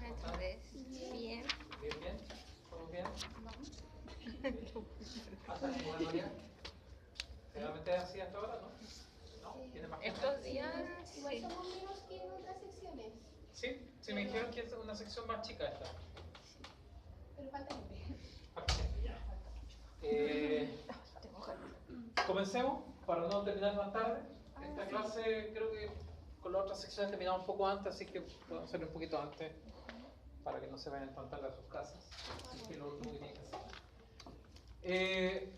Entonces, bien. Bien, bien. ¿Todo bien? No. ¿Hasta la monotonía? ¿Generalmente es así hasta ahora, no? ¿No? ¿Tiene más Estos clases? días, Igual sí. somos menos que en otras secciones, Sí, sí me dijeron que es una sección más chica esta. pero falta gente. Ya. Comencemos para no terminar más tarde. Esta clase creo que con las otras secciones terminamos un poco antes, así que podemos hacerlo un poquito antes para que no se vayan tan tarde a sus casas. Así que lo último que tienen que hacer.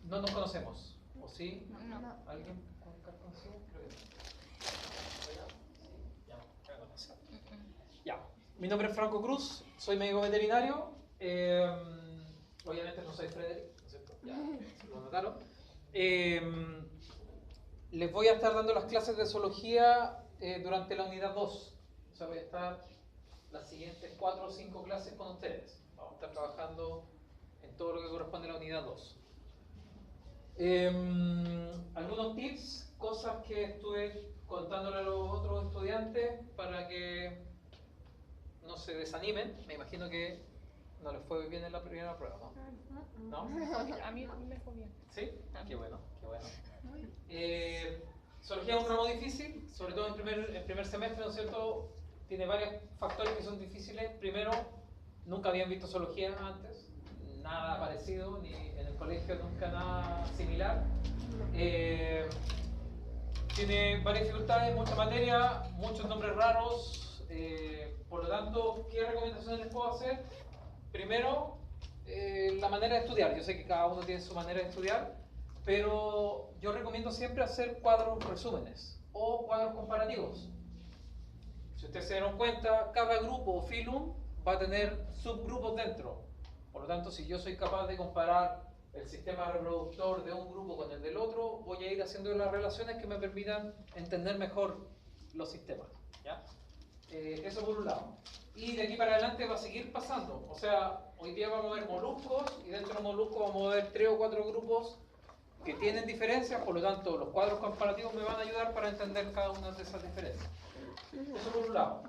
No nos conocemos, ¿o sí? No. ¿Alguien con conocido? Creo que no. Ya, ya me conoce. Ya, mi nombre es Franco Cruz, soy médico veterinario. Obviamente no soy Frederick, ¿no es cierto? Ya lo notaron. Les voy a estar dando las clases de zoología durante la unidad 2. O sea, voy a estar las siguientes 4 o 5 clases con ustedes. Vamos a estar trabajando en todo lo que corresponde a la unidad 2. Algunos tips, cosas que estuve contándole a los otros estudiantes para que no se desanimen. Me imagino que no les fue bien en la primera prueba, ¿no? ¿No? A mí me fue bien. ¿Sí? Qué bueno, qué bueno. Zoología es un ramo difícil, sobre todo en primer semestre, ¿no es cierto? Tiene varios factores que son difíciles. Primero, nunca habían visto zoología antes, nada parecido, ni en el colegio nunca nada similar. Tiene varias dificultades, mucha materia, muchos nombres raros. Por lo tanto, ¿qué recomendaciones les puedo hacer? Primero, la manera de estudiar. Yo sé que cada uno tiene su manera de estudiar, pero yo recomiendo siempre hacer cuadros resúmenes o cuadros comparativos. Si ustedes se dieron cuenta, cada grupo o filum va a tener subgrupos dentro. Por lo tanto, si yo soy capaz de comparar el sistema reproductor de un grupo con el del otro, voy a ir haciendo las relaciones que me permitan entender mejor los sistemas. ¿Ya? Eso por un lado. Y de aquí para adelante va a seguir pasando. O sea, hoy día vamos a ver moluscos y dentro de los moluscos vamos a ver 3 o 4 grupos que tienen diferencias, por lo tanto los cuadros comparativos me van a ayudar para entender cada una de esas diferencias. Eso por un lado.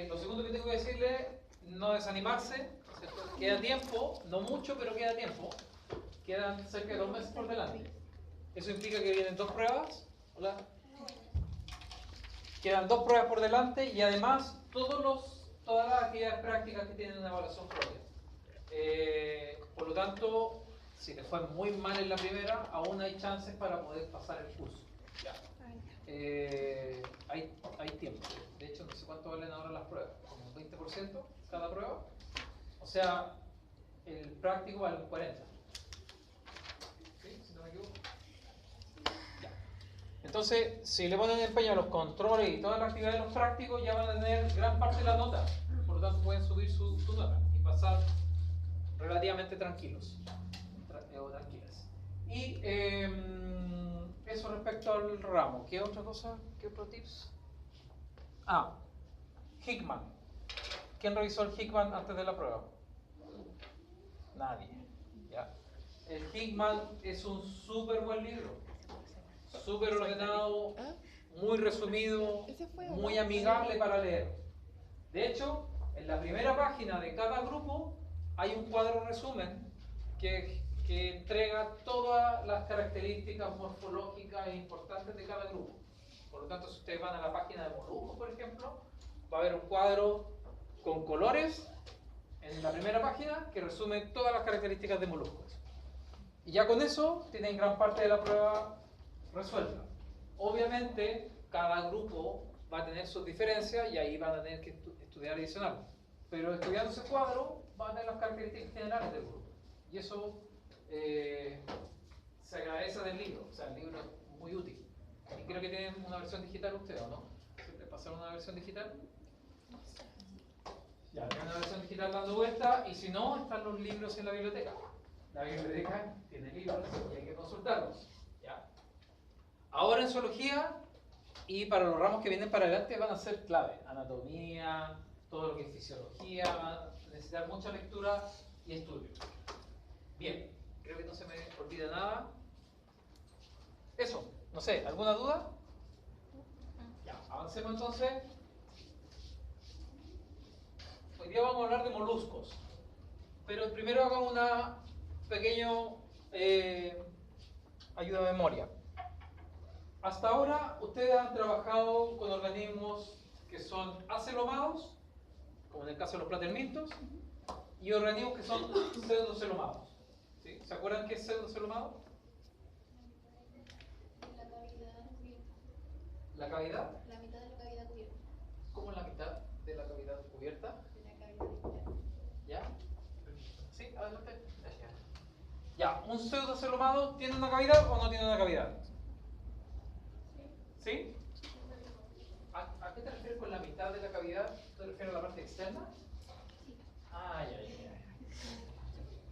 Lo segundo que tengo que decirle, no desanimarse, ¿cierto? Queda tiempo, no mucho, pero queda tiempo. Quedan cerca de 2 meses por delante. Eso implica que vienen 2 pruebas. Hola. Quedan 2 pruebas por delante y además todas las actividades prácticas que tienen una evaluación propia. Por lo tanto, si te fue muy mal en la primera, aún hay chances para poder pasar el curso. Ya. Hay tiempo. De hecho, no sé cuánto valen ahora las pruebas, como 20% cada prueba. O sea, el práctico vale un 40%. ¿Sí? Si no me equivoco. Ya. Entonces, si le ponen empeño a los controles y todas las actividades de los prácticos, ya van a tener gran parte de la nota. Por lo tanto, pueden subir su nota y pasar relativamente tranquilos o tranquilas. Y eso respecto al ramo. ¿Qué otra cosa? ¿Qué otro tips? Hickman. ¿Quién revisó el Hickman antes de la prueba? Nadie. ¿Ya? El Hickman es un súper buen libro. Súper ordenado, muy resumido, muy amigable para leer. De hecho, en la primera página de cada grupo hay un cuadro resumen que entrega todas las características morfológicas e importantes de cada grupo. Por lo tanto, si ustedes van a la página de moluscos, por ejemplo, va a haber un cuadro con colores en la primera página que resume todas las características de moluscos. Y ya con eso tienen gran parte de la prueba resuelta. Obviamente, cada grupo va a tener sus diferencias y ahí van a tener que estudiar adicional. Pero estudiando ese cuadro, van a tener las características generales del grupo. Y eso se agradece del libro. O sea, el libro es muy útil. Y creo que tienen una versión digital ustedes, ¿o no? ¿Le pasaron una versión digital? Ya, tienen una versión digital dando vuelta. Y si no, están los libros en la biblioteca. La biblioteca tiene libros y hay que consultarlos. ¿Ya? Ahora en zoología y para los ramos que vienen para adelante van a ser clave. Anatomía, todo lo que es fisiología, van a necesitar mucha lectura y estudio. Bien, creo que no se me olvida nada. Eso, no sé, ¿alguna duda? Ya, avancemos entonces. Hoy día vamos a hablar de moluscos. Pero primero hagamos una pequeño ayuda de memoria. Hasta ahora ustedes han trabajado con organismos que son acelomados, como en el caso de los platelmintos, y organismos que son pseudocelomados. ¿Sí? ¿Se acuerdan qué es pseudocelomado? La cavidad cubierta. ¿La cavidad? La mitad de la cavidad cubierta. ¿Cómo la mitad de la cavidad cubierta? De la cavidad interna. ¿Ya? ¿Sí? Adelante. Ya, ¿un pseudocelomado tiene una cavidad o no tiene una cavidad? ¿Sí? ¿A qué te refieres con la mitad de la cavidad? ¿Te refieres a la parte externa? Sí. Ah, ya.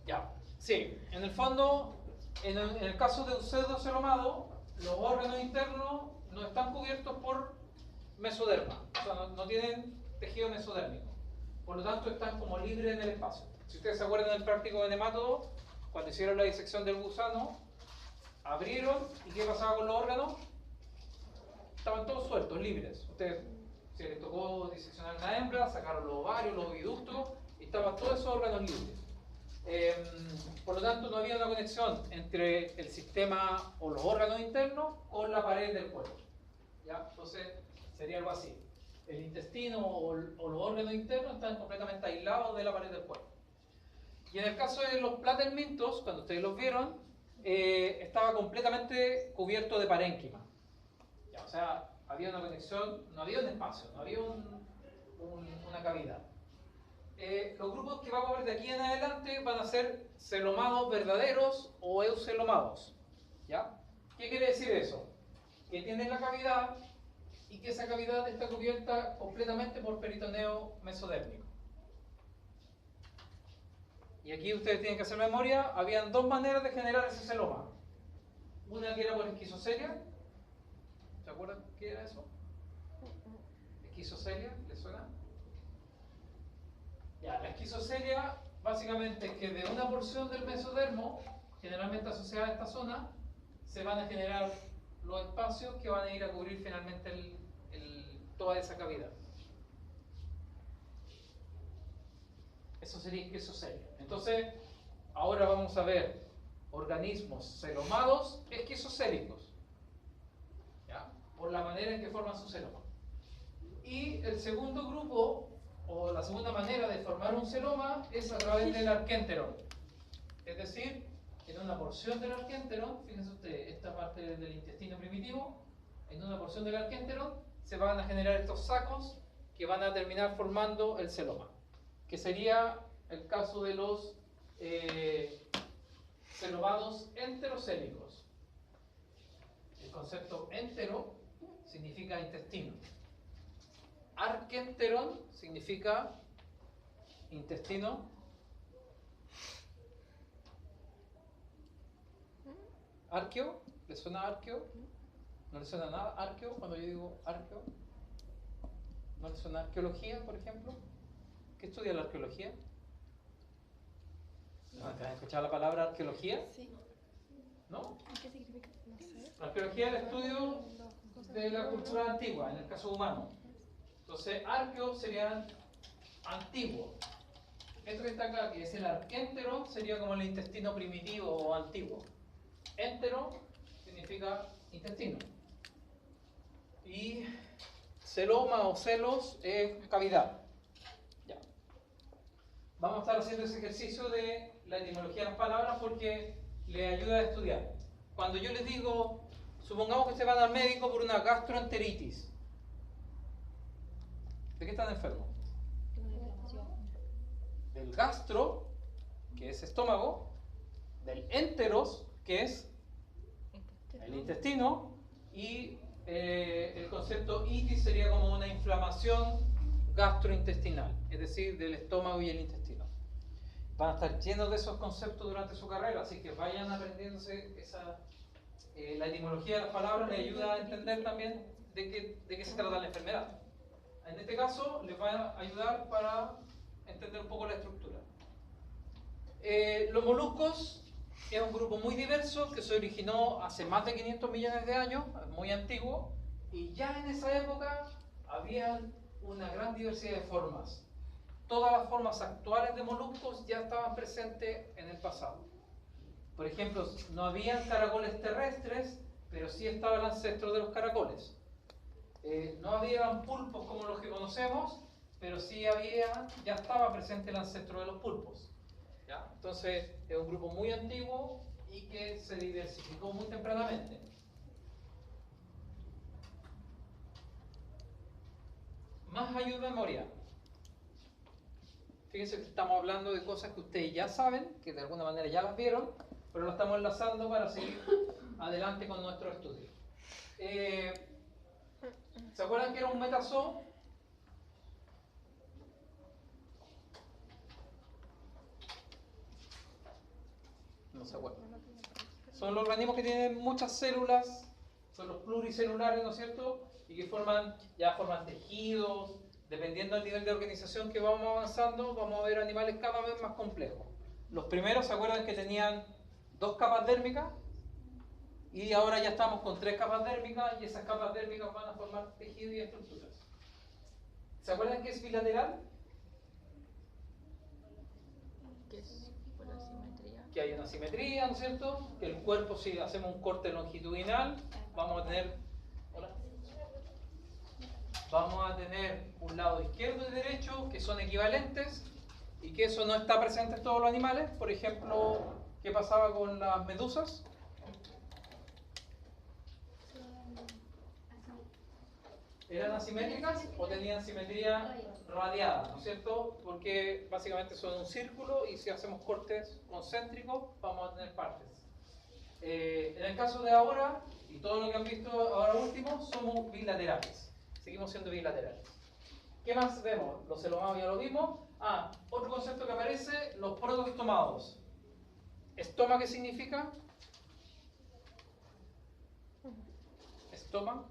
Ya, sí. En el fondo, en el caso de un pseudocelomado, los órganos internos no están cubiertos por mesoderma. O sea, no tienen tejido mesodérmico. Por lo tanto, están como libres en el espacio. Si ustedes se acuerdan del práctico de nemátodo, cuando hicieron la disección del gusano, abrieron y ¿qué pasaba con los órganos? Estaban todos sueltos, libres. Ustedes, si les tocó diseccionar una hembra, sacaron los ovarios, los oviductos y estaban todos esos órganos libres. Por lo tanto, no había una conexión entre el sistema o los órganos internos con la pared del cuerpo. ¿Ya? Entonces, sería algo así. El intestino o los órganos internos están completamente aislados de la pared del cuerpo. Y en el caso de los platelmintos, cuando ustedes los vieron, estaba completamente cubierto de parénquima. Ya, o sea, había una conexión, no había un espacio, no había una cavidad. Los grupos que vamos a ver de aquí en adelante van a ser celomados verdaderos o eucelomados. ¿Ya? ¿Qué quiere decir eso? Que tienen la cavidad y que esa cavidad está cubierta completamente por peritoneo mesodérmico. Y aquí ustedes tienen que hacer memoria, habían dos maneras de generar ese celoma. Una que era por esquizocelia. ¿Se acuerdan qué era eso? ¿Esquizocelia? ¿Les suena? Ya, la esquizocelia básicamente es que de una porción del mesodermo, generalmente asociada a esta zona, se van a generar los espacios que van a ir a cubrir finalmente toda esa cavidad. Eso sería esquizocelia. Entonces, ahora vamos a ver organismos celomados esquizocélicos, ¿ya? Por la manera en que forman su celoma. Y el segundo grupo, o la segunda manera de formar un celoma, es a través del arquénteron. Es decir, en una porción del arquénteron, fíjense ustedes, esta parte del intestino primitivo, en una porción del arquénteron se van a generar estos sacos que van a terminar formando el celoma, que sería el caso de los celomados enterocélicos. El concepto entero significa intestino. Arquénteron significa intestino. ¿Arqueo? ¿Le suena arqueo? ¿No le suena nada arqueo cuando yo digo arqueo? ¿No le suena arqueología, por ejemplo? ¿Qué estudia la arqueología? ¿No has escuchado la palabra arqueología? Sí. ¿No? ¿Qué significa? No sé. La arqueología es el estudio de la cultura antigua, en el caso humano. Entonces, arqueo sería antiguo. Esto que está acá, que es el arquéntero, sería como el intestino primitivo o antiguo. Entero significa intestino. Y celoma o celos es cavidad. Ya. Vamos a estar haciendo ese ejercicio de la etimología de las palabras porque le ayuda a estudiar. Cuando yo les digo, supongamos que se van al médico por una gastroenteritis. ¿De qué están enfermos? Del gastro, que es estómago, del enteros, que es el intestino, y el concepto itis sería como una inflamación gastrointestinal, es decir, del estómago y el intestino. Van a estar llenos de esos conceptos durante su carrera, así que vayan aprendiéndose la etimología de las palabras, les ayuda a entender también de qué se trata la enfermedad. En este caso, les va a ayudar para entender un poco la estructura. Los moluscos es un grupo muy diverso que se originó hace más de 500 millones de años, muy antiguo, y ya en esa época había una gran diversidad de formas. todas las formas actuales de moluscos ya estaban presentes en el pasado. Por ejemplo, no habían caracoles terrestres, pero sí estaba el ancestro de los caracoles. No habían pulpos como los que conocemos, pero sí ya estaba presente el ancestro de los pulpos. ¿Ya? Entonces, es un grupo muy antiguo y que se diversificó muy tempranamente. Más ayuda de memoria. Fíjense que estamos hablando de cosas que ustedes ya saben, que de alguna manera ya las vieron, pero lo estamos enlazando para seguir adelante con nuestro estudio. ¿Se acuerdan que era un metazoo? No se acuerdan. Son los organismos que tienen muchas células, son los pluricelulares, ¿no es cierto? Y que forman tejidos. Dependiendo del nivel de organización que vamos avanzando, vamos a ver animales cada vez más complejos. Los primeros, ¿se acuerdan que tenían 2 capas dérmicas? Y ahora ya estamos con 3 capas dérmicas y esas capas dérmicas van a formar tejido y estructuras. ¿Se acuerdan que es bilateral? Que es por la simetría. Que hay una simetría, ¿no es cierto? Que el cuerpo, si hacemos un corte longitudinal, vamos a tener un lado izquierdo y derecho que son equivalentes y que eso no está presente en todos los animales. Por ejemplo, ¿qué pasaba con las medusas? ¿Eran asimétricas o tenían simetría radiada, ¿no es cierto? Porque básicamente son un círculo y si hacemos cortes concéntricos vamos a tener partes. En el caso de ahora, y todo lo que han visto ahora último, somos bilaterales. Seguimos siendo bilaterales. ¿Qué más vemos? Los celomados ya lo vimos. Otro concepto que aparece, los protostomados. ¿Estoma qué significa? Estoma.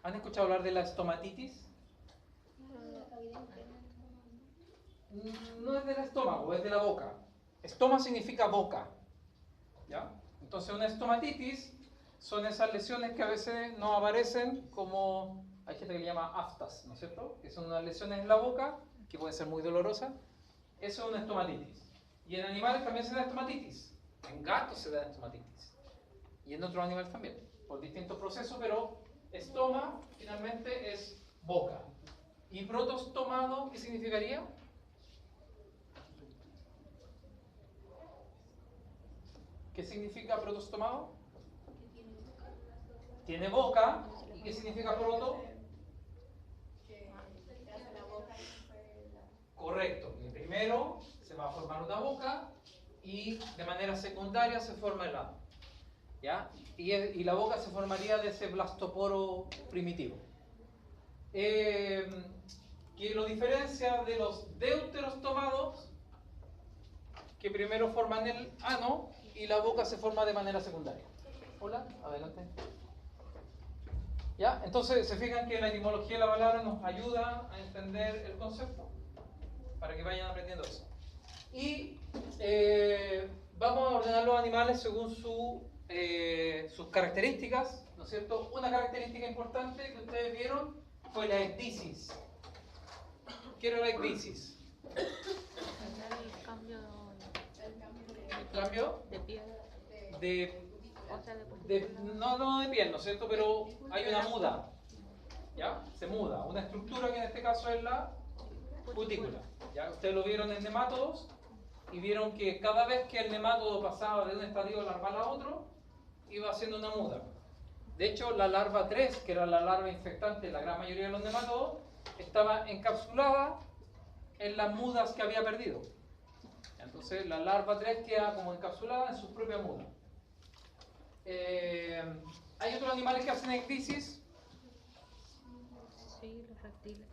¿Han escuchado hablar de la estomatitis? No es del estómago, es de la boca. Estoma significa boca. ¿Ya? Entonces una estomatitis son esas lesiones que a veces no aparecen como, hay gente que le llama aftas, ¿no es cierto? Que son unas lesiones en la boca, que pueden ser muy dolorosas. Eso es una estomatitis. Y en animales también se da estomatitis. En gatos se da estomatitis. Y en otros animales también, por distintos procesos, pero estoma finalmente es boca. ¿Y protostomado qué significaría? ¿Qué significa protostomado? Tiene boca. ¿Y qué significa proto? Correcto. Primero se va a formar una boca y de manera secundaria se forma el ano. ¿Ya? Y la boca se formaría de ese blastoporo primitivo. Que lo diferencia de los deuterostomados, que primero forman el ano y la boca se forma de manera secundaria. Hola, adelante. ¿Ya? Entonces, se fijan que la etimología de la palabra nos ayuda a entender el concepto, para que vayan aprendiendo eso. Y vamos a ordenar los animales según sus características, ¿no es cierto? Una característica importante que ustedes vieron fue la ecdisis. ¿Qué era la ecdisis? El cambio ¿El cambio? de piel. O sea, No de piel, ¿no es cierto? Pero hay una muda, ¿ya? Se muda. Una estructura que en este caso es la cutícula. ¿Ya? Ustedes lo vieron en nemátodos y vieron que cada vez que el nemátodo pasaba de un estadio larval a otro, iba haciendo una muda. De hecho, la larva 3, que era la larva infectante de la gran mayoría de los nemátodos, estaba encapsulada en las mudas que había perdido. Entonces, la larva 3 queda como encapsulada en su propia muda. ¿Hay otros animales que hacen ecdisis? Sí, los reptiles.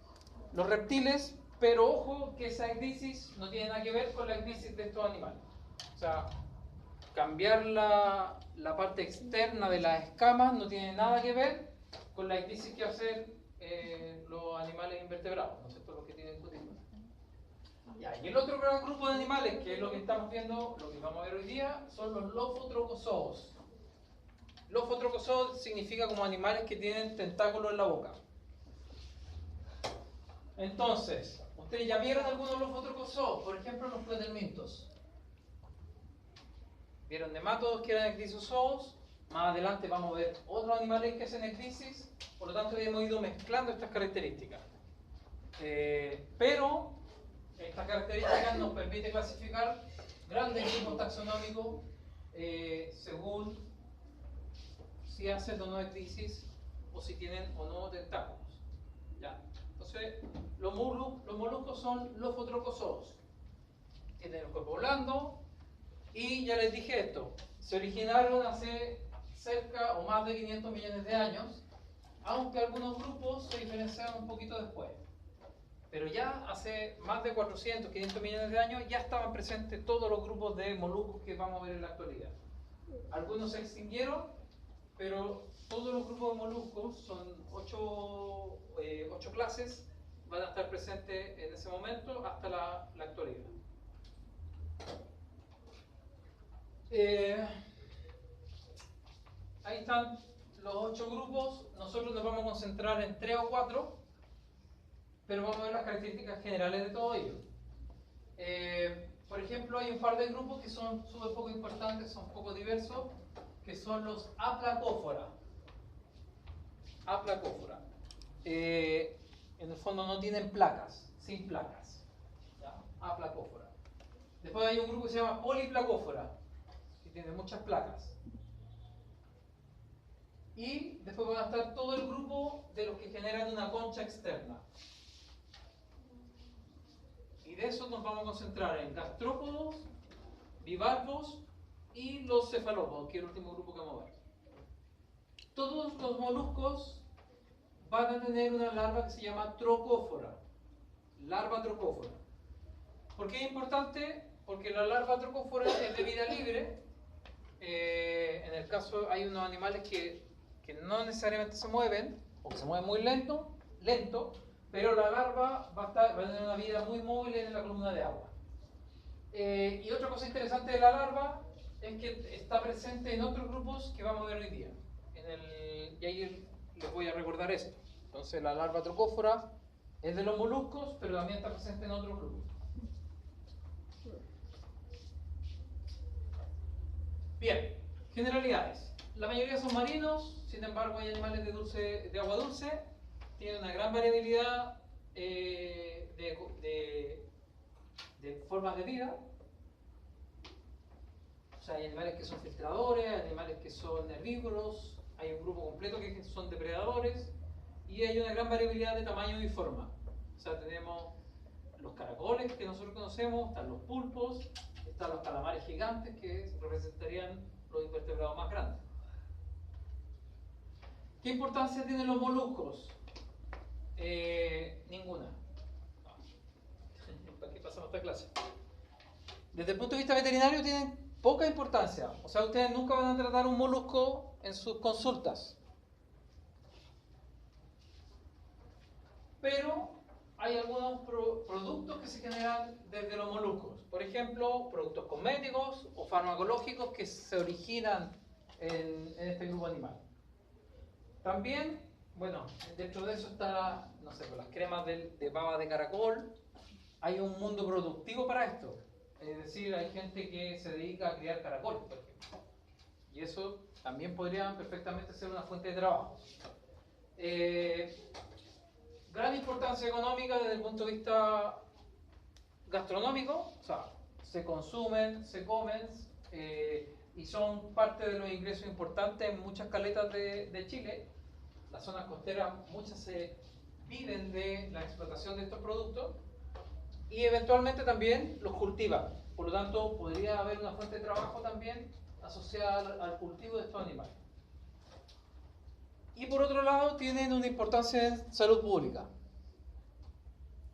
Los reptiles, pero ojo que esa ecdisis no tiene nada que ver con la ecdisis de estos animales. O sea, cambiar la parte externa de las escamas no tiene nada que ver con la ecdisis que hacen los animales invertebrados, ¿no es cierto? Los que tienen cutícula. Y el otro gran grupo de animales, que es lo que estamos viendo, lo que vamos a ver hoy día, son los lofotrocozoos. Lofotrocozoos significa como animales que tienen tentáculos en la boca. Entonces, ustedes ya vieron algunos de los fotrocozoos, por ejemplo los pladelmintos. Vieron nematodos que eran ecdysozoos. Más adelante vamos a ver otros animales que hacen ecdysis. Por lo tanto, hemos ido mezclando estas características. Pero estas características nos permiten clasificar grandes grupos taxonómicos según si hacen o no ecdysis o si tienen o no tentáculos. ¿Ya? Entonces, los moluscos son los fotrocozoos. Tienen el cuerpo blando y ya les dije esto. Se originaron hace cerca o más de 500 millones de años, aunque algunos grupos se diferenciaron un poquito después. Pero ya hace más de 400, 500 millones de años ya estaban presentes todos los grupos de moluscos que vamos a ver en la actualidad. Algunos se extinguieron, pero todos los grupos de moluscos, son 8 clases, van a estar presentes en ese momento hasta la actualidad. Ahí están los 8 grupos. Nosotros nos vamos a concentrar en 3 o 4, pero vamos a ver las características generales de todo ello. Por ejemplo, hay un par de grupos que son súper poco importantes, son poco diversos, que son los Aplacófora. Aplacófora. En el fondo no tienen placas, sin placas. ¿Ya? Aplacófora. Después hay un grupo que se llama Poliplacófora, que tiene muchas placas. Y después van a estar todo el grupo de los que generan una concha externa. Y de eso nos vamos a concentrar en gastrópodos, bivalvos y los cefalópodos, que es el último grupo que vamos a ver. Todos los moluscos van a tener una larva que se llama trocófora. Larva trocófora. ¿Por qué es importante? Porque la larva trocófora es de vida libre. En el caso hay unos animales que no necesariamente se mueven, o que se mueven muy lento, pero la larva va a tener una vida muy móvil en la columna de agua. Y otra cosa interesante de la larva es que está presente en otros grupos que vamos a ver hoy día. Y ahí les voy a recordar esto. Entonces la larva trocófora es de los moluscos, pero también está presente en otros grupos. Bien, generalidades. La mayoría son marinos, sin embargo hay animales de agua dulce, tienen una gran variabilidad de formas de vida. O sea, hay animales que son filtradores, hay animales que son herbívoros, hay un grupo completo que son depredadores y hay una gran variabilidad de tamaño y forma. O sea, tenemos los caracoles que nosotros conocemos, están los pulpos, están los calamares gigantes que representarían los invertebrados más grandes. ¿Qué importancia tienen los moluscos? Ninguna. ¿Para qué pasamos esta clase? Desde el punto de vista veterinario tienen poca importancia. O sea, ustedes nunca van a tratar un molusco en sus consultas. Pero hay algunos productos que se generan desde los moluscos. Por ejemplo, productos cosméticos o farmacológicos que se originan en este grupo animal. También, bueno, dentro de eso está, no sé, las cremas de baba de caracol. Hay un mundo productivo para esto. Es decir, hay gente que se dedica a criar caracoles, por ejemplo. Y eso también podría perfectamente ser una fuente de trabajo. Gran importancia económica desde el punto de vista gastronómico. O sea, se consumen, se comen y son parte de los ingresos importantes en muchas caletas de Chile. Las zonas costeras, muchas se viven de la explotación de estos productos y eventualmente también los cultivan. Por lo tanto, podría haber una fuente de trabajo también asociada al cultivo de estos animales. Y por otro lado, tienen una importancia en salud pública.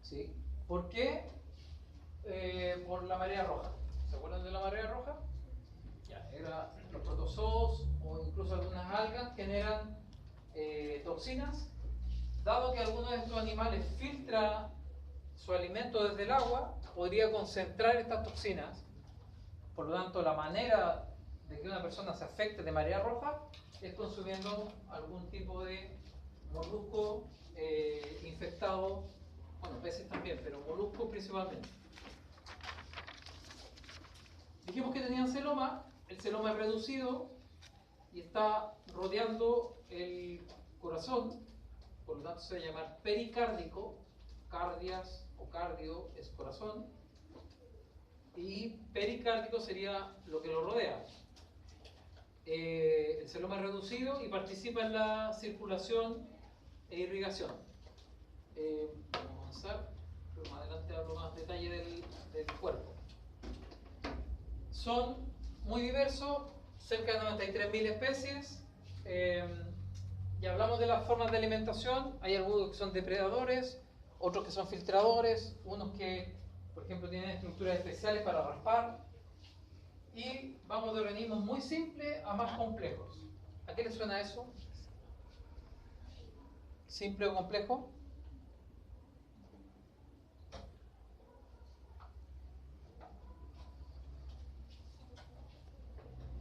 ¿Sí? ¿Por qué? Por la marea roja. ¿Se acuerdan de la marea roja? Ya, los protozoos o incluso algunas algas generan toxinas. Dado que algunos de estos animales filtran su alimento desde el agua, podría concentrar estas toxinas. Por lo tanto, la manera de que una persona se afecte de marea roja es consumiendo algún tipo de molusco infectado Bueno, peces también, pero moluscos principalmente. Dijimos que tenían celoma, el celoma es reducido y está rodeando el corazón, por lo tanto se va a llamar pericárdico, cardias o cardio es corazón, y pericárdico sería lo que lo rodea. El celoma es reducido y participa en la circulación e irrigación. Vamos a avanzar, pero más adelante hablo más detalle del cuerpo. Son muy diversos, cerca de 93.000 especies. Ya hablamos de las formas de alimentación. Hay algunos que son depredadores, otros que son filtradores, unos que, por ejemplo, tienen estructuras especiales para raspar. Y vamos de organismos muy simples a más complejos. ¿A qué les suena eso? ¿Simple o complejo?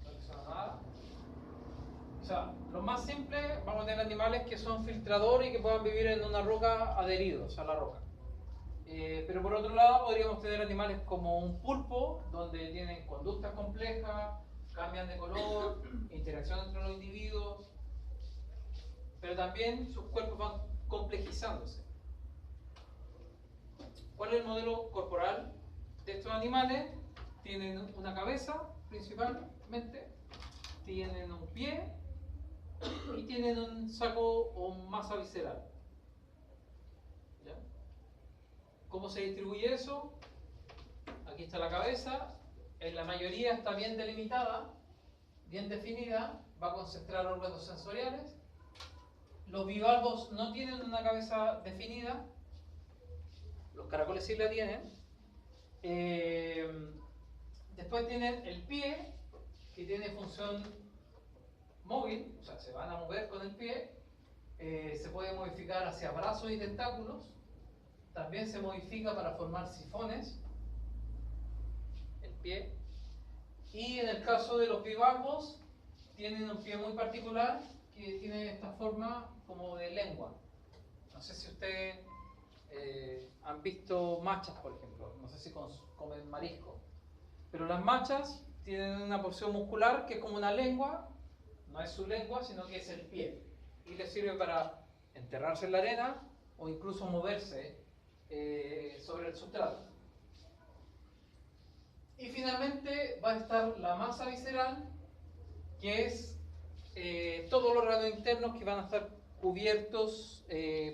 ¿No les suena nada? O sea, lo más simple, vamos a tener animales que son filtradores y que puedan vivir en una roca adheridos a la roca. Pero por otro lado podríamos tener animales como un pulpo, donde tienen conductas complejas, cambian de color, interacción entre los individuos, pero también sus cuerpos van complejizándose. ¿Cuál es el modelo corporal de estos animales? Tienen una cabeza principalmente, tienen un pie y tienen un saco o masa visceral. ¿Ya? ¿Cómo se distribuye eso? Aquí está la cabeza, en la mayoría está bien delimitada, bien definida, va a concentrar órganos sensoriales. Los bivalvos no tienen una cabeza definida, los caracoles sí la tienen. Después tienen el pie, que tiene función móvil, o sea, se van a mover con el pie, se puede modificar hacia brazos y tentáculos, también se modifica para formar sifones, el pie, y en el caso de los bivalvos, tienen un pie muy particular que tiene esta forma como de lengua. No sé si ustedes han visto machas, por ejemplo, no sé si comen marisco, pero las machas tienen una porción muscular que es como una lengua, no es su lengua, sino que es el pie, y les sirve para enterrarse en la arena o incluso moverse sobre el sustrato. Y finalmente va a estar la masa visceral, que es todos los órganos internos que van a estar cubiertos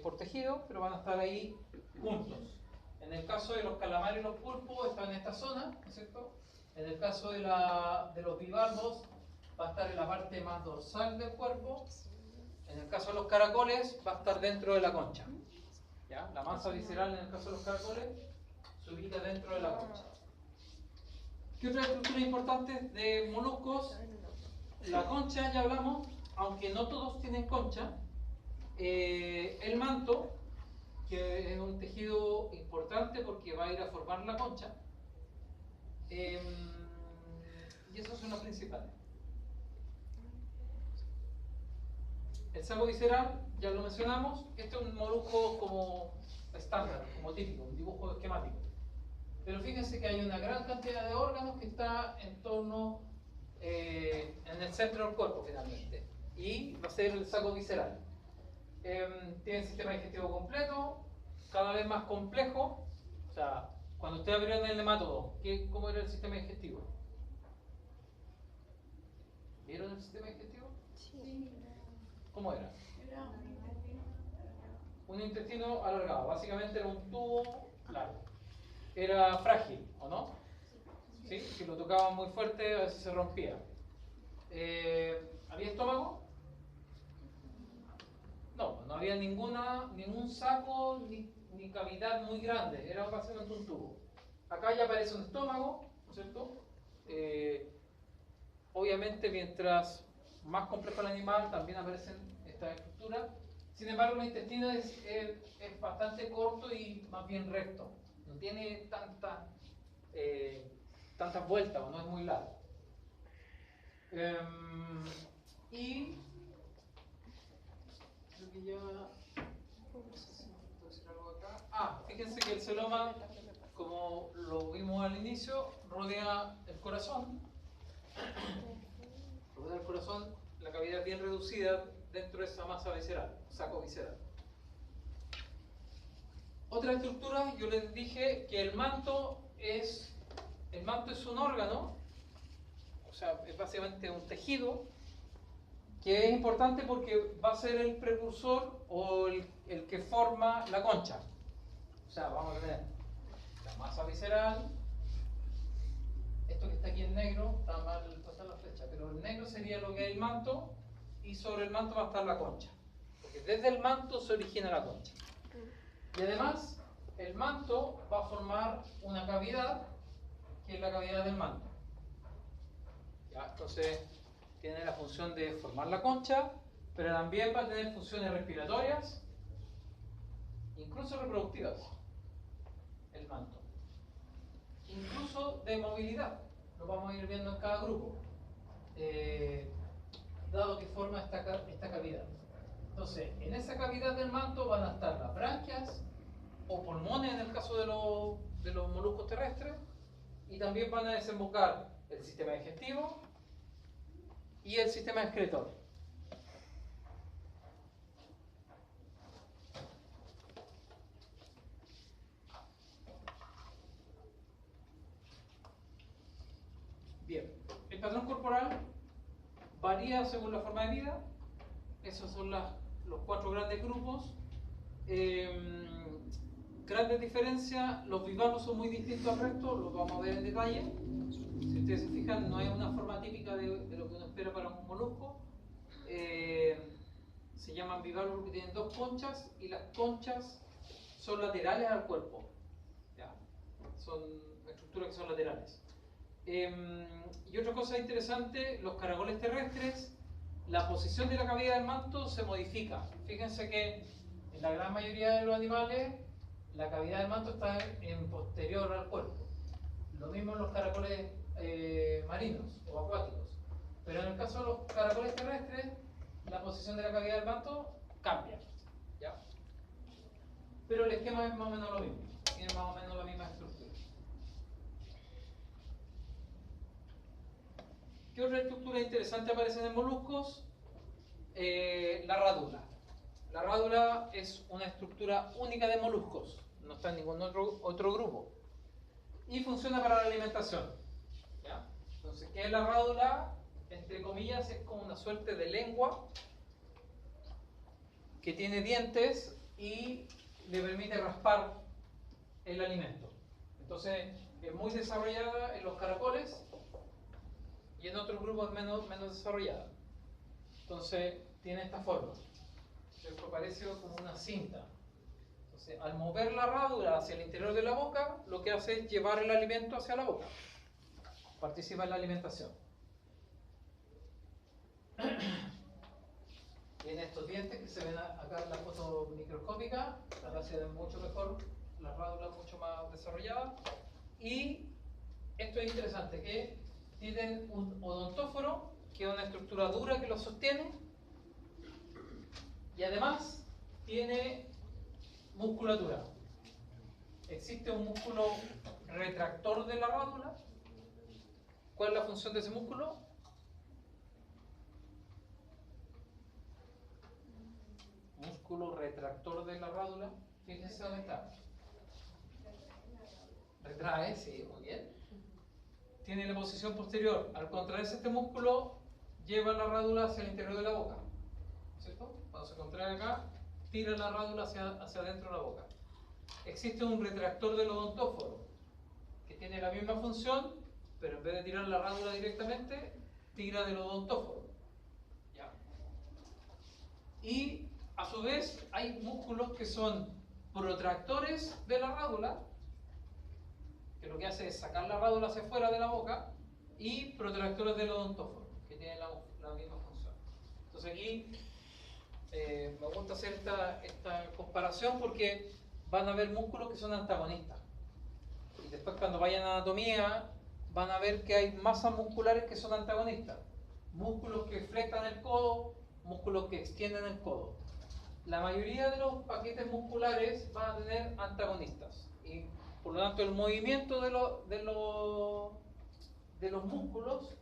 por tejido, pero van a estar ahí juntos. En el caso de los calamares y los pulpos están en esta zona, ¿no es cierto? En el caso de los bivalvos va a estar en la parte más dorsal del cuerpo. En el caso de los caracoles va a estar dentro de la concha. ¿Ya? La masa visceral en el caso de los caracoles se ubica dentro de la concha. ¿Qué otras estructuras importantes de moluscos? La concha, ya hablamos, aunque no todos tienen concha. El manto, que es un tejido importante porque va a ir a formar la concha. Y esos son los principales. El saco visceral, ya lo mencionamos, este es un molusco como estándar, como típico, un dibujo esquemático. Pero fíjense que hay una gran cantidad de órganos que está en torno, en el centro del cuerpo finalmente. Y va a ser el saco visceral. Tiene el sistema digestivo completo, cada vez más complejo. O sea, cuando ustedes abrieron el nematodo, ¿cómo era el sistema digestivo? ¿Vieron el sistema digestivo? Sí. ¿Cómo era? Era Un intestino alargado, básicamente era un tubo largo. Era frágil, ¿o no? ¿Sí? Si lo tocaban muy fuerte, a veces se rompía. ¿Había estómago? No, no había ningún saco ni cavidad muy grande, era básicamente un tubo. Acá ya aparece un estómago, ¿no es cierto? Obviamente, mientras más complejo el animal, también aparecen estas estructuras. Sin embargo, el intestino es bastante corto y más bien recto. No tiene tantas vueltas, o no es muy largo. Y creo que ya... No sé si me puedo decir algo acá. Fíjense que el celoma, como lo vimos al inicio, rodea el corazón. Rodea el corazón, la cavidad bien reducida dentro de esa masa visceral, saco visceral. Otra estructura, yo les dije que el manto es un órgano, o sea, es básicamente un tejido, que es importante porque va a ser el precursor o el que forma la concha. O sea, vamos a tener la masa visceral, esto que está aquí en negro, está mal pasar la flecha, pero el negro sería lo que es el manto, y sobre el manto va a estar la concha, porque desde el manto se origina la concha. Y además, el manto va a formar una cavidad, que es la cavidad del manto. ¿Ya? Entonces, tiene la función de formar la concha, pero también va a tener funciones respiratorias, incluso reproductivas, el manto. Incluso de movilidad, lo vamos a ir viendo en cada grupo, dado que forma esta cavidad. Entonces, en esa cavidad del manto van a estar las branquias o pulmones en el caso de los moluscos terrestres, y también van a desembocar el sistema digestivo y el sistema excretor. Bien, el patrón corporal varía según la forma de vida. Esos son los 4 grandes grupos. Grandes diferencias, los bivalvos son muy distintos al resto, los vamos a ver en detalle. Si ustedes se fijan, no es una forma típica de lo que uno espera para un molusco. Se llaman bivalvos porque tienen 2 conchas, y las conchas son laterales al cuerpo. ¿Ya? Son estructuras que son laterales. Y otra cosa interesante, los caracoles terrestres, la posición de la cavidad del manto se modifica. Fíjense que en la gran mayoría de los animales la cavidad del manto está en posterior al cuerpo. Lo mismo en los caracoles marinos o acuáticos. Pero en el caso de los caracoles terrestres, la posición de la cavidad del manto cambia. ¿Ya? Pero el esquema es más o menos lo mismo. Tiene más o menos la misma estructura. ¿Qué otra estructura interesante aparece en moluscos? La rádula. La rádula es una estructura única de moluscos, no está en ningún otro grupo, y funciona para la alimentación. ¿Ya? Entonces, ¿qué es la rádula? Entre comillas, es como una suerte de lengua que tiene dientes y le permite raspar el alimento. Entonces, es muy desarrollada en los caracoles y en otros grupos menos desarrollada. Entonces, tiene esta forma. Esto parece como una cinta. Entonces, al mover la rádula hacia el interior de la boca, lo que hace es llevar el alimento hacia la boca. Participa en la alimentación. Tiene estos dientes que se ven acá en la foto microscópica. Ahora se ven mucho mejor, la rádula mucho más desarrollada. Y esto es interesante, que tienen un odontóforo, que es una estructura dura que lo sostiene, y además tiene musculatura. Existe un músculo retractor de la rádula. ¿Cuál es la función de ese músculo? Músculo retractor de la rádula. Fíjense dónde está. Retrae, sí, muy bien. Tiene la posición posterior. Al contraerse este músculo, lleva la rádula hacia el interior de la boca. ¿Cierto? Cuando se contrae acá, tira la rádula hacia adentro de la boca. Existe un retractor del odontóforo que tiene la misma función, pero en vez de tirar la rádula directamente, tira del odontóforo. ¿Ya? Y a su vez hay músculos que son protractores de la rádula, que lo que hace es sacar la rádula hacia afuera de la boca, y protractores del odontóforo, que tienen la misma función. Entonces aquí me gusta hacer esta comparación porque van a haber músculos que son antagonistas. Y después cuando vayan a anatomía van a ver que hay masas musculares que son antagonistas. Músculos que flectan el codo, músculos que extienden el codo. la mayoría de los paquetes musculares van a tener antagonistas y por lo tanto el movimiento de los músculos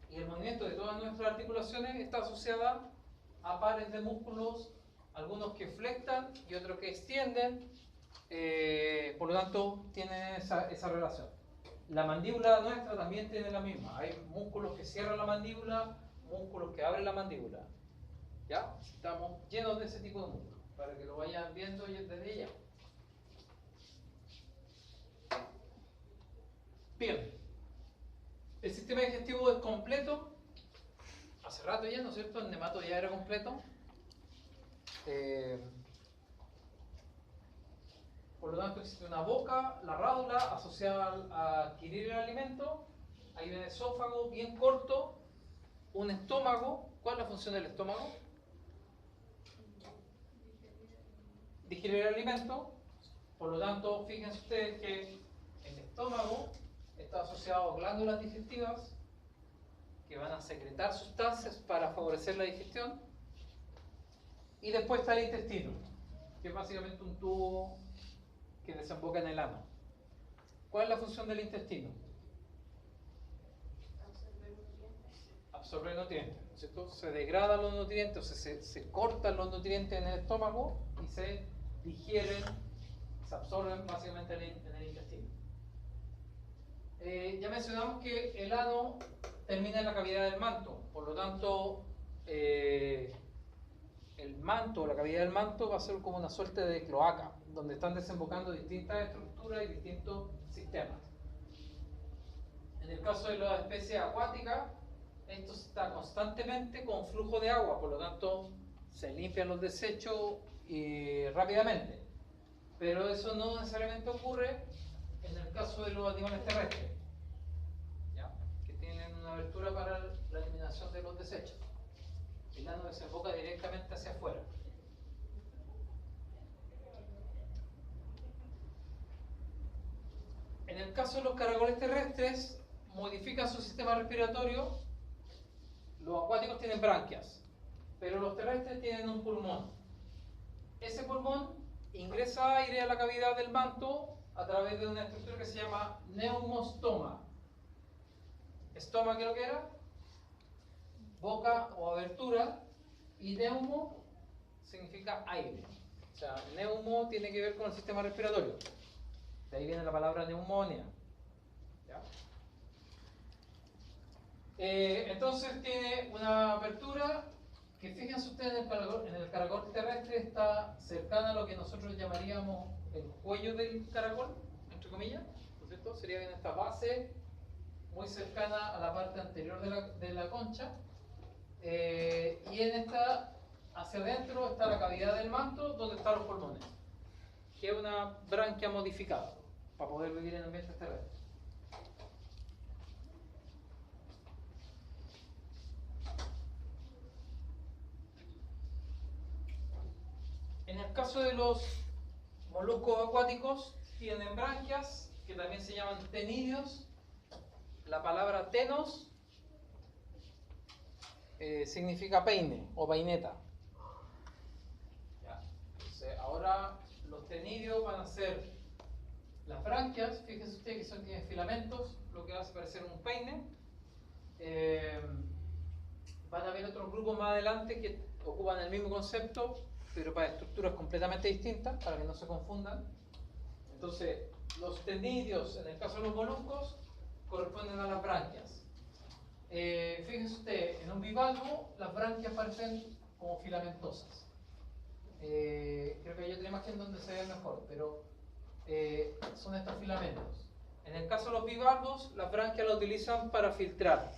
y el movimiento de todas nuestras articulaciones está asociada a pares de músculos, algunos que flectan y otros que extienden, por lo tanto tienen esa relación. La mandíbula nuestra también tiene la misma, hay músculos que cierran la mandíbula, músculos que abren la mandíbula. ¿Ya? Estamos llenos de ese tipo de músculos, para que lo vayan viendo desde ya. Bien, el sistema digestivo es completo. Hace rato ya, ¿no es cierto? El nemato ya era completo. Por lo tanto existe una boca, la rádula, asociada a adquirir el alimento. Hay un esófago bien corto, un estómago. ¿Cuál es la función del estómago? Digerir el alimento. Por lo tanto, fíjense ustedes que el estómago está asociado a glándulas digestivas que van a secretar sustancias para favorecer la digestión. Y después está el intestino, que es básicamente un tubo que desemboca en el ano. ¿Cuál es la función del intestino? Absorber nutrientes, ¿no es cierto? Se degradan los nutrientes, o sea, se cortan los nutrientes en el estómago y se digieren, se absorben básicamente en el intestino. Ya mencionamos que el ano termina en la cavidad del manto, por lo tanto el manto, la cavidad del manto va a ser como una suerte de cloaca, donde están desembocando distintas estructuras y distintos sistemas. En el caso de las especies acuáticas, esto está constantemente con flujo de agua, por lo tanto se limpian los desechos rápidamente. Pero eso no necesariamente ocurre en el caso de los animales terrestres, ¿ya? Que tienen una abertura para la eliminación de los desechos. El ano desemboca directamente hacia afuera. En el caso de los caracoles terrestres, modifican su sistema respiratorio. Los acuáticos tienen branquias, pero los terrestres tienen un pulmón. Ese pulmón ingresa aire a la cavidad del manto a través de una estructura que se llama neumostoma. Estoma, ¿qué es lo que era? Boca o abertura, y neumo significa aire. O sea, neumo tiene que ver con el sistema respiratorio. De ahí viene la palabra neumonía. ¿Ya? Entonces tiene una apertura que, fíjense ustedes, en el caracol terrestre está cercana a lo que nosotros llamaríamos el cuello del caracol, entre comillas, ¿no es cierto? Sería en esta base muy cercana a la parte anterior de la concha. Y en esta, hacia adentro, está la cavidad del manto, donde están los pulmones, que es una branquia modificada para poder vivir en ambientes terrestres. En el caso de los moluscos acuáticos, tienen branquias que también se llaman tenidios. La palabra tenos significa peine o peineta. ¿Ya? Entonces, ahora los tenidios van a ser las branquias, fíjense ustedes que tienen filamentos, lo que hace parecer un peine. Van a haber otros grupos más adelante que ocupan el mismo concepto, pero para estructuras completamente distintas, para que no se confundan. Entonces, los tenidios, en el caso de los moluscos, corresponden a las branquias. Fíjense usted, en un bivalvo las branquias parecen como filamentosas. Creo que hay otra imagen donde se ve mejor, pero son estos filamentos. En el caso de los bivalvos, las branquias las utilizan para filtrar.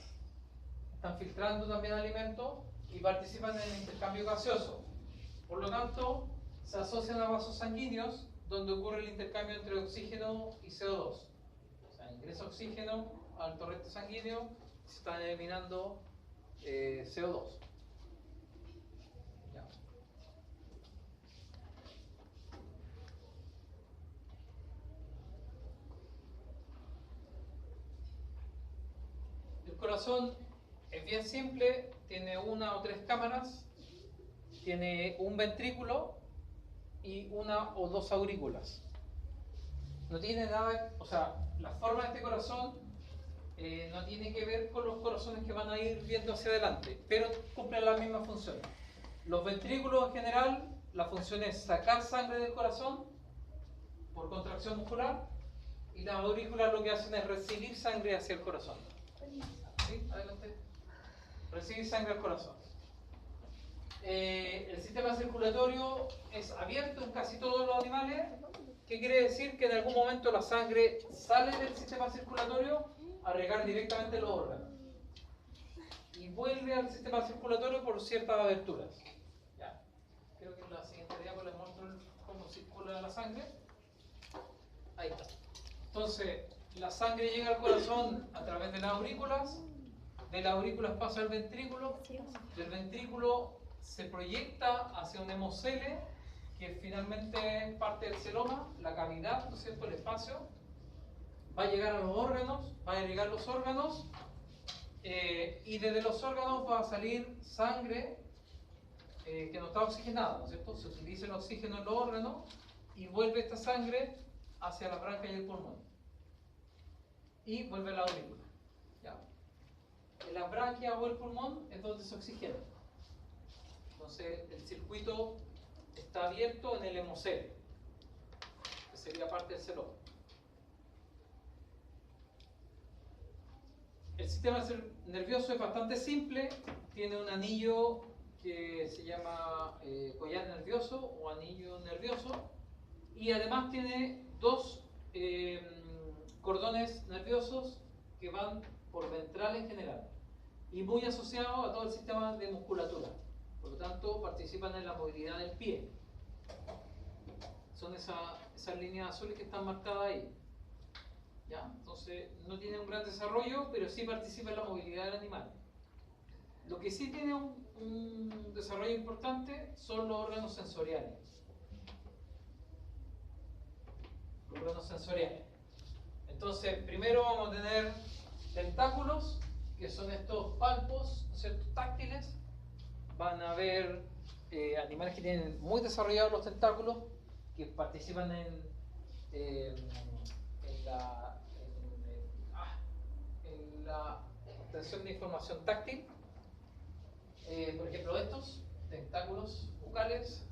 Están filtrando también alimentos y participan en el intercambio gaseoso. Por lo tanto, se asocian a vasos sanguíneos donde ocurre el intercambio entre oxígeno y CO2. O sea, ingresa oxígeno al torrente sanguíneo y se están eliminando CO2. ¿Ya? El corazón es bien simple, tiene una o tres cámaras. tiene un ventrículo y una o dos aurículas. No tiene nada, o sea, la forma de este corazón no tiene que ver con los corazones que van a ir viendo hacia adelante, pero cumplen la misma función. Los ventrículos en general, la función es sacar sangre del corazón por contracción muscular, y las aurículas lo que hacen es recibir sangre hacia el corazón. ¿Sí? Adelante. Recibir sangre al corazón. El sistema circulatorio es abierto en casi todos los animales. ¿Qué quiere decir? Que en algún momento la sangre sale del sistema circulatorio a regar directamente los órganos y vuelve al sistema circulatorio por ciertas aberturas. Ya. Creo que en la siguiente diapositiva les muestro cómo circula la sangre. Ahí está. Entonces, la sangre llega al corazón a través de las aurículas, de las aurículas pasa al ventrículo, del ventrículo se proyecta hacia un hemocele, que finalmente es parte del celoma, la cavidad, ¿no es cierto?, el espacio, va a llegar a los órganos, va a irrigar los órganos, y desde los órganos va a salir sangre que no está oxigenada, ¿no es cierto? Se utiliza el oxígeno en los órganos y vuelve esta sangre hacia la branquia y el pulmón. Y vuelve a la aurícula. ¿Ya? En la branquia o el pulmón es donde se oxigena. Entonces el circuito está abierto en el hemocele, que sería parte del celoma. El sistema nervioso es bastante simple, tiene un anillo que se llama collar nervioso o anillo nervioso, y además tiene dos cordones nerviosos que van por ventral en general y muy asociados a todo el sistema de musculatura. Por lo tanto, participan en la movilidad del pie. Son esas líneas azules que están marcadas ahí. ¿Ya? Entonces, no tiene un gran desarrollo, pero sí participa en la movilidad del animal. Lo que sí tiene un desarrollo importante son los órganos sensoriales. Los órganos sensoriales. Entonces, primero vamos a tener tentáculos, que son estos palpos, ¿no es cierto?, táctiles. Van a haber animales que tienen muy desarrollados los tentáculos, que participan en la obtención de información táctil. Por ejemplo, estos tentáculos bucales.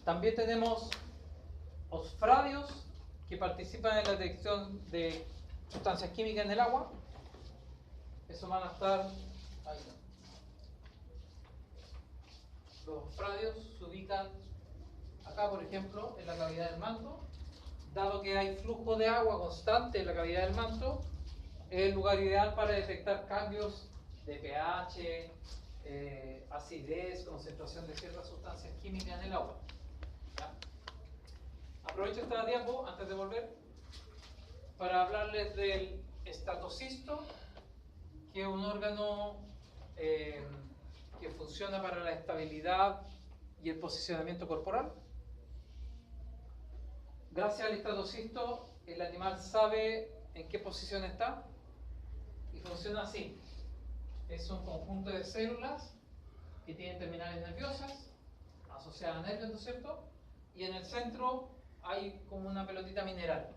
También tenemos osfradios, que participan en la detección de sustancias químicas en el agua. Eso van a estar ahí. Los osfradios se ubican acá, por ejemplo, en la cavidad del manto. Dado que hay flujo de agua constante en la cavidad del manto, es el lugar ideal para detectar cambios de pH, acidez, concentración de ciertas sustancias químicas en el agua. ¿Ya? Aprovecho esta diapo antes de volver para hablarles del estatocisto, que es un órgano que funciona para la estabilidad y el posicionamiento corporal. Gracias al estatocisto, el animal sabe en qué posición está y funciona así. Es un conjunto de células que tienen terminales nerviosas asociadas a nervios, ¿no es cierto? Y en el centro hay como una pelotita mineral.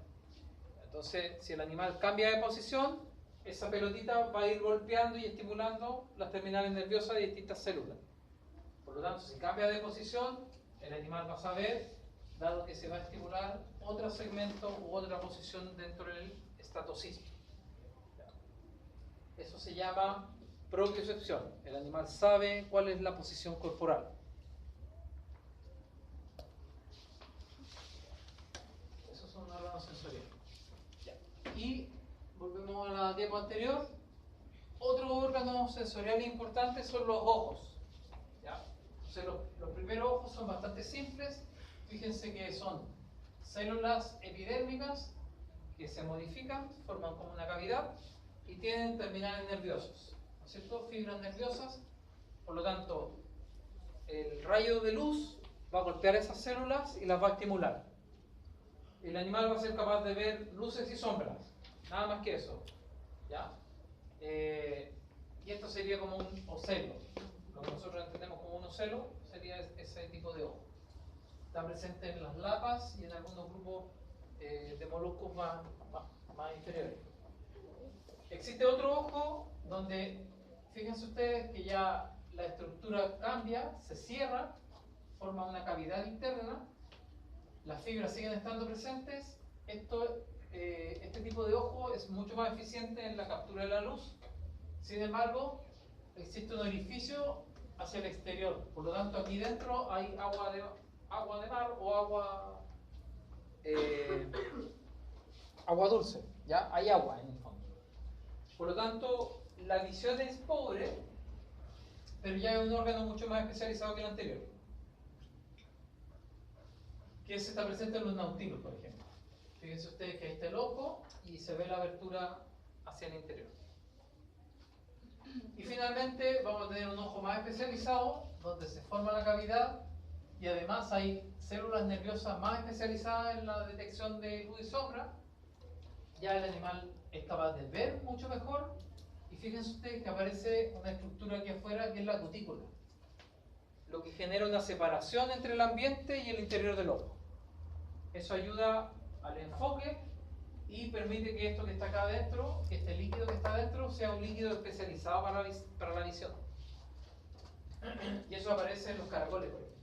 Entonces, si el animal cambia de posición, esa pelotita va a ir golpeando y estimulando las terminales nerviosas de distintas células. Por lo tanto, si cambia de posición, el animal va a saber, dado que se va a estimular otro segmento u otra posición dentro del estatocisto. Eso se llama propiocepción. El animal sabe cuál es la posición corporal. Esos son órganos sensoriales. Y volvemos a la diapo anterior. Otro órgano sensorial importante son los ojos. ¿Ya? Entonces los primeros ojos son bastante simples. Fíjense que son células epidérmicas que se modifican, forman como una cavidad y tienen terminales nerviosos, ¿no es cierto? Fibras nerviosas. Por lo tanto, el rayo de luz va a golpear esas células y las va a estimular. El animal va a ser capaz de ver luces y sombras, nada más que eso. ¿Ya? y esto sería como un ocelo. Lo que nosotros entendemos como un ocelo sería ese tipo de ojo. Está presente en las lapas y en algunos grupos de moluscos más inferiores. Existe otro ojo donde, fíjense ustedes que ya la estructura cambia, se cierra, forma una cavidad interna, las fibras siguen estando presentes. Este tipo de ojo es mucho más eficiente en la captura de la luz. Sin embargo, existe un orificio hacia el exterior, por lo tanto aquí dentro hay agua de mar o agua dulce, ¿ya? Hay agua en el fondo. Por lo tanto, la visión es pobre, pero ya es un órgano mucho más especializado que el anterior, que está presente en los nautilos, por ejemplo. Fíjense ustedes que ahí está el ojo y se ve la abertura hacia el interior. Y finalmente vamos a tener un ojo más especializado, donde se forma la cavidad y además hay células nerviosas más especializadas en la detección de luz y sombra. Ya el animal es capaz de ver mucho mejor y fíjense ustedes que aparece una estructura aquí afuera que es la cutícula, lo que genera una separación entre el ambiente y el interior del ojo. Eso ayuda al enfoque y permite que esto que está acá adentro, que este líquido que está adentro, sea un líquido especializado para la visión. Y eso aparece en los caracoles, por ejemplo.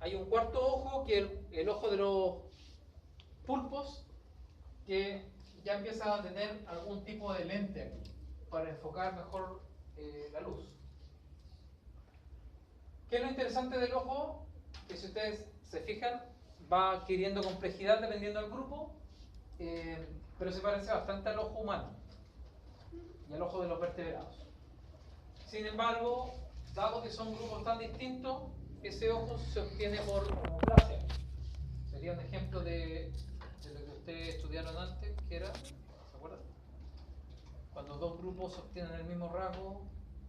Hay un cuarto ojo, que es el ojo de los pulpos, que ya empieza a tener algún tipo de lente aquí, para enfocar mejor la luz. ¿Qué es lo interesante del ojo? Que si ustedes se fijan, va adquiriendo complejidad dependiendo del grupo, pero se parece bastante al ojo humano y al ojo de los vertebrados. Sin embargo, dado que son grupos tan distintos, ese ojo se obtiene por homoplasia. Sería un ejemplo de lo que ustedes estudiaron antes, que era, ¿se acuerdan? Cuando dos grupos obtienen el mismo rasgo,